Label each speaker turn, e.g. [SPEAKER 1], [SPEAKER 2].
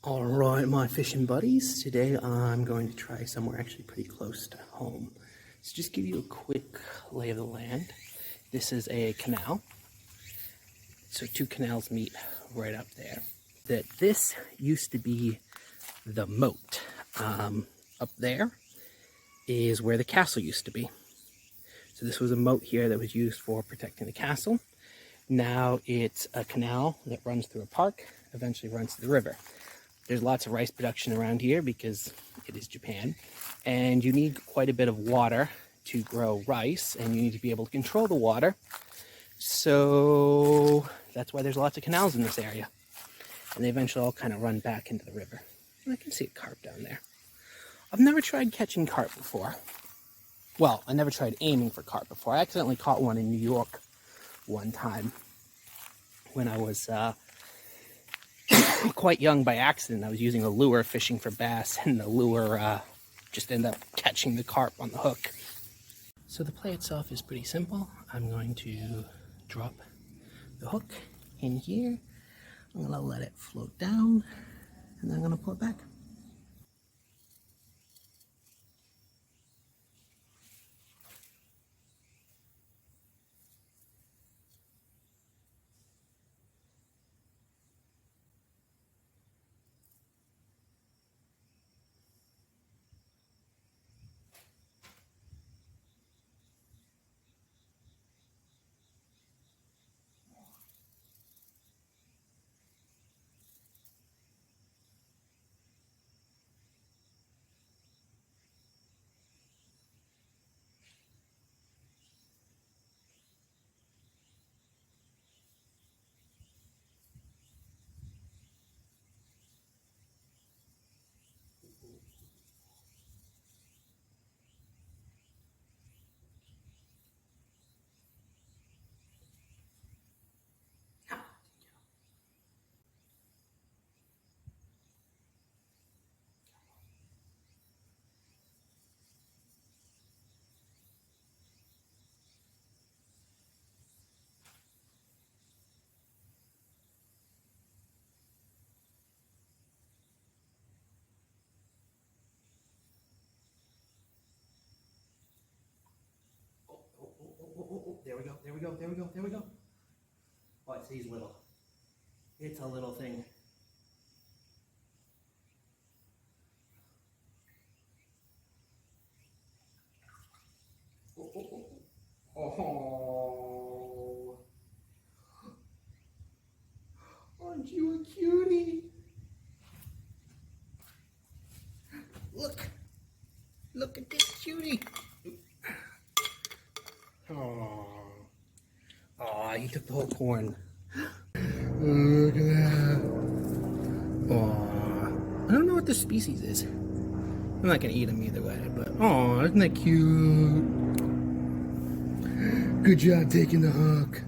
[SPEAKER 1] Alright, my fishing buddies, today I'm going to try somewhere actually pretty close to home. So just give you a quick lay of the land. This is a canal. So two canals meet right up there. This used to be the moat. Up there is where the castle used to be. So this was a moat here that was used for protecting the castle. Now it's a canal that runs through a park, eventually runs to the river. There's lots of rice production around here because it is Japan, and you need quite a bit of water to grow rice, and you need to be able to control the water. So that's why there's lots of canals in this area. And they eventually all kind of run back into the river. And I can see a carp down there. I've never tried catching carp before. Well, I never tried aiming for carp before. I accidentally caught one in New York one time when I was quite young by accident. I was using a lure fishing for bass, and the lure just ended up catching the carp on the hook. So the play itself is pretty simple. I'm going to drop the hook in here. I'm going to let it float down, and then I'm going to pull it back. There we go, there we go, there we go, there we go. Oh, it's he's little. It's a little thing. Oh. Aren't you a cutie? Look. Look at this cutie. Oh. Oh, he took the whole corn. Look at that. Oh. I don't know what this species is. I'm not gonna eat him either way, but oh, isn't that cute? Good job taking the hook.